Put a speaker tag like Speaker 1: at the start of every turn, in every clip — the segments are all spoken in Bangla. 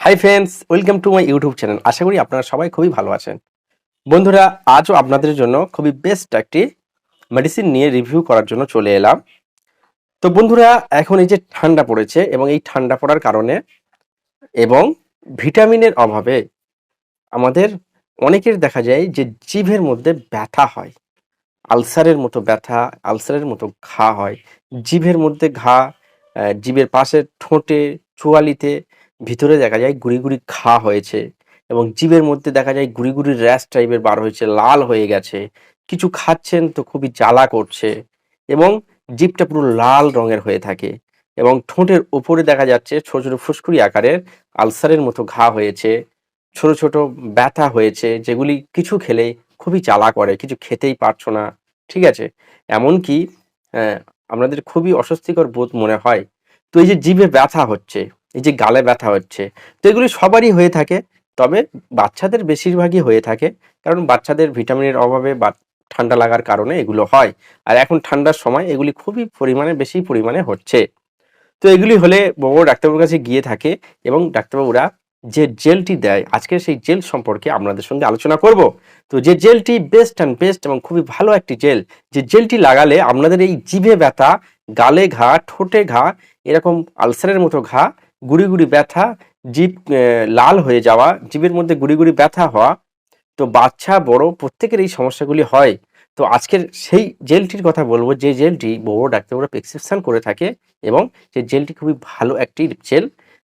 Speaker 1: High friends, welcome to my YouTube channel. আশা করি আপনারা সবাই খুবই ভালো আছেন। বন্ধুরা, আজও আপনাদের জন্য খুবই বেস্ট একটি মেডিসিন নিয়ে রিভিউ করার জন্য চলে এলাম। তো বন্ধুরা, এখন এই যে ঠান্ডা পড়েছে এবং এই ঠান্ডা পড়ার কারণে এবং ভিটামিনের অভাবে আমাদের অনেকের দেখা যায় যে জিভের মধ্যে ব্যথা হয়, আলসারের মতো ব্যথা, আলসারের মতো ঘা হয়। জিভের মধ্যে ঘা, জিভের পাশে, ঠোঁটে, চোয়ালিতে, ভিতরে দেখা যায় গুড়ি, গুড়ি ঘা হয়েছে এবং জিভের মধ্যে দেখা যায় গুড়ি, গুড়ি র‍্যাশ টাইপের বার হয়েছে, লাল হয়ে গেছে। কিছু খাচ্ছেন তো খুবই জ্বালা করছে এবং জিভটা পুরো লাল রঙের হয়ে থাকে এবং ঠোঁটের উপরে দেখা যাচ্ছে ছোট, ছোট ফুসকুড়ি আকারের আলসারের মতো ঘা হয়েছে, ছোট, ছোট ব্যথা হয়েছে যেগুলি কিছু খেলে খুবই জ্বালা করে, কিছু খেতেই পারছো না। ঠিক আছে? এমনকি অ্যা আপনাদের খুবই অস্বস্তিকর বোধ মনে হয়। তো এই যে জিভে ব্যথা হচ্ছে, এই যে গালে ব্যথা হচ্ছে, তো এগুলি সবারই হয়ে থাকে। তবে বাচ্চাদের বেশিরভাগই হয়ে থাকে। কারণ বাচ্চাদের ভিটামিনের অভাবে বা ঠান্ডা লাগার কারণে এগুলো হয়। আর এখন ঠান্ডার সময় এগুলি খুবই পরিমাণে, বেশি পরিমাণে হচ্ছে। তো এগুলি হলে বড়, বড় ডাক্তারবাবুর কাছে গিয়ে থাকে এবং ডাক্তারবাবুরা যে জেলটি দেয়, আজকে সেই জেল সম্পর্কে আপনাদের সঙ্গে আলোচনা করব। তো যে জেলটি বেস্ট অ্যান্ড বেস্ট এবং খুবই ভালো একটি জেল, যে জেলটি লাগালে আপনাদের এই জিভে ব্যথা, গালে ঘা, ঠোঁটে ঘা, এরকম আলসারের মতো ঘা, গুড়ি, গুড়ি ব্যথা, জিভ লাল হয়ে যাওয়া, জিভের মধ্যে গুড়ি, গুড়ি ব্যথা হওয়া, তো বাচ্চা বড় প্রত্যেকের এই সমস্যাগুলি হয়। তো আজকের সেই জেলটির কথা বলবো, যে জেলটি বড় ডাক্তারবাবুরা প্রেসক্রিপশন করে থাকে এবং যে জেলটি খুবই ভালো একটি জেল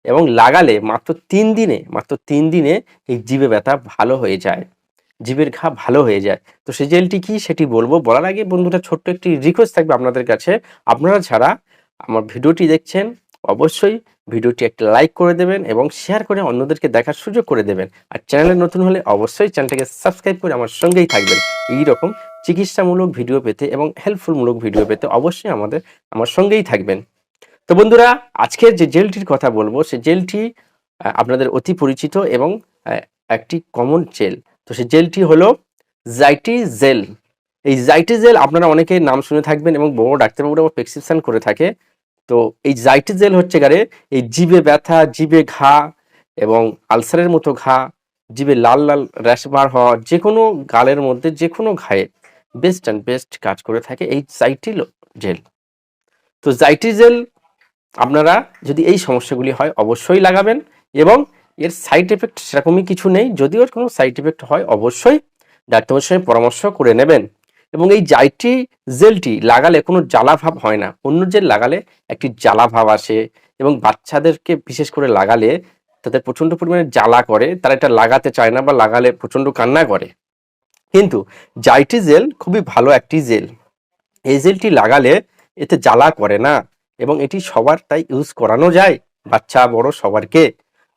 Speaker 1: এবং লাগালে মাত্র ৩ দিনে এই জিভে ব্যথা ভালো হয়ে যায়। জিভের ঘা ভালো হয়ে যায়। তো সেই জেলটি কি সেটি বলবো। বলার আগে বন্ধুরা, ছোট্ট একটি রিকোয়েস্ট থাকবে আপনাদের কাছে। আপনারা যারা আমার ভিডিওটি দেখছেন, অবশ্যই ভিডিওটি একটা লাইক করে দেবেন এবং শেয়ার করে অন্যদেরকে দেখার সুযোগ করে দেবেন। আর চ্যানেলে নতুন হলে অবশ্যই চ্যানেলটাকে সাবস্ক্রাইব করে আমার সঙ্গেই থাকবেন। এইরকম চিকিৎসামূলক ভিডিও পেতে এবং হেল্পফুল মূলক ভিডিও পেতে অবশ্যই আমার সঙ্গেই থাকবেন। তো বন্ধুরা, আজকের যে জেলটির কথা বলবো, সেই জেলটি আপনাদের অতি পরিচিত এবং একটি কমন জেল। তো সেই জেলটি হলো জাইটি জেল। এই জাইটি জেল আপনারা অনেকেই নাম শুনে থাকবেন এবং বড় ডাক্তারবাবুরাও প্রেসক্রিপশন করে থাকে। তো এই জাইটি জেল হচ্ছে গারে এই জিভে ব্যথা, জিভে ঘা এবং আলসারের মতো ঘা, জিভে লাল লাল র্যাশ বার হওয়া, যে কোনো গালের মধ্যে যে কোনো ঘায়ে বেস্ট অ্যান্ড বেস্ট কাজ করে থাকে এই জাইটি জেল। তো জাইটি জেল আপনারা যদি এই সমস্যাগুলি হয় অবশ্যই লাগাবেন এবং এর সাইড এফেক্ট সেরকমই কিছু নেই। যদিও এর কোনো সাইড এফেক্ট হয় অবশ্যই ডাক্তারের সঙ্গে পরামর্শ করে নেবেন। এবং এই জাইটি জেলটি লাগালে কোনো জ্বালা ভাব হয় না। অন্য জেল লাগালে একটি জ্বালা ভাব আসে এবং বাচ্চাদেরকে বিশেষ করে লাগালে তাদের প্রচণ্ড পরিমাণে জ্বালা করে, তারা এটা লাগাতে চায় না বা লাগালে প্রচণ্ড কান্না করে। কিন্তু জাইটি জেল খুবই ভালো একটি জেল। এই জেলটি লাগালে এতে জ্বালা করে না এবং এটি সবার তাই ইউজ করানো যায়, বাচ্চা বড় সবারকে।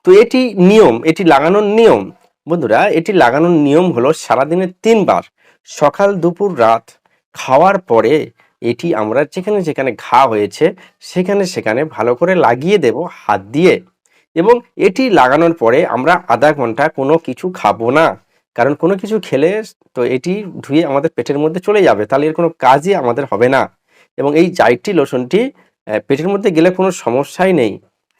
Speaker 1: তো এটি নিয়ম, এটি লাগানোর নিয়ম বন্ধুরা, এটি লাগানোর নিয়ম হলো সারাদিনে ৩ বার, সকাল, দুপুর, রাত খাওয়ার পরে এটি আমরা যেখানে যেখানে ঘা হয়েছে সেখানে সেখানে ভালো করে লাগিয়ে দেব হাত দিয়ে। এবং এটি লাগানোর পরে আমরা আধা ঘন্টা কোনো কিছু খাবো না। কারণ কোনো কিছু খেলে তো এটি ধুয়ে আমাদের পেটের মধ্যে চলে যাবে, তাহলে এর কোনো কাজই আমাদের হবে না। এবং এই জাইটি লোশনটি পেটের মধ্যে গেলে কোনো সমস্যাই নেই,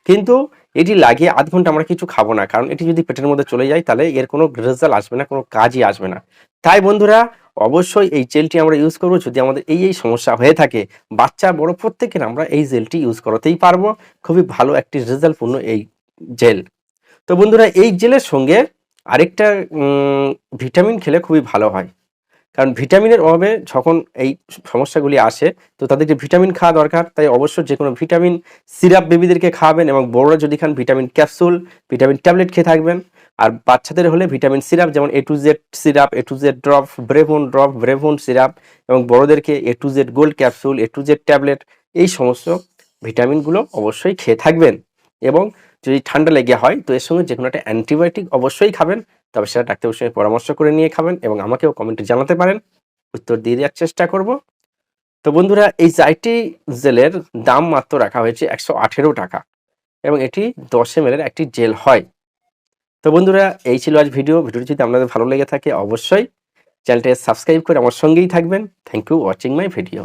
Speaker 1: কিন্তু এটি লাগিয়ে আধ ঘন্টা আমরা কিছু খাবো না, কারণ এটি যদি পেটের মধ্যে চলে যায় তাহলে এর কোনো রেজাল্ট আসবে না, কোনো কাজই আসবে না। তাই বন্ধুরা, অবশ্যই এই জেলটি আমরা ইউজ করবো যদি আমাদের এই সমস্যা হয়ে থাকে। বাচ্চা বড় প্রত্যেকের আমরা এই জেলটি ইউজ করাতেই পারবো। খুবই ভালো একটি রেজাল্টপূর্ণ এই জেল। তো বন্ধুরা, এই জেলের সঙ্গে আরেকটা ভিটামিন খেলে খুবই ভালো হয়। কারণ ভিটামিনের অভাবে যখন এই সমস্যাগুলি আসে তো তাদেরকে ভিটামিন খাওয়া দরকার। তাই অবশ্যই যে কোনো ভিটামিন সিরাপ বেবিদেরকে খাওয়াবেন এবং বড়রা যদি খান ভিটামিন ক্যাপসুল, ভিটামিন ট্যাবলেট খেয়ে থাকবেন। আর বাচ্চাদের হলে ভিটামিন সিরাপ, যেমন A to Z syrup, A to Z drop, ব্রেভন সিরাপ, এবং বড়দেরকে A to Z gold capsule, A to Z tablet, এই সমস্ত ভিটামিনগুলো অবশ্যই খেয়ে থাকবেন। এবং যদি ঠান্ডা লেগে হয় তো এর সঙ্গে যে কোনো একটা অ্যান্টিবায়োটিক অবশ্যই খাবেন। তবে সেটা ডাক্তারের সঙ্গে পরামর্শ করে নিয়ে খাবেন এবং আমাকেও কমেন্টে জানাতে পারেন, উত্তর দিয়ে দেওয়ার চেষ্টা করব। তো বন্ধুরা, এই জাইটি জেলের দাম মাত্র রাখা হয়েছে ১১৮ টাকা এবং এটি ১০ ml এর একটি জেল হয়। তো বন্ধুরা, এই ছিল আজ ভিডিওটি যদি আপনাদের ভালো লেগে থাকে অবশ্যই চ্যানেলটি সাবস্ক্রাইব করে আমার সঙ্গেই থাকবেন। Thank you watching my video.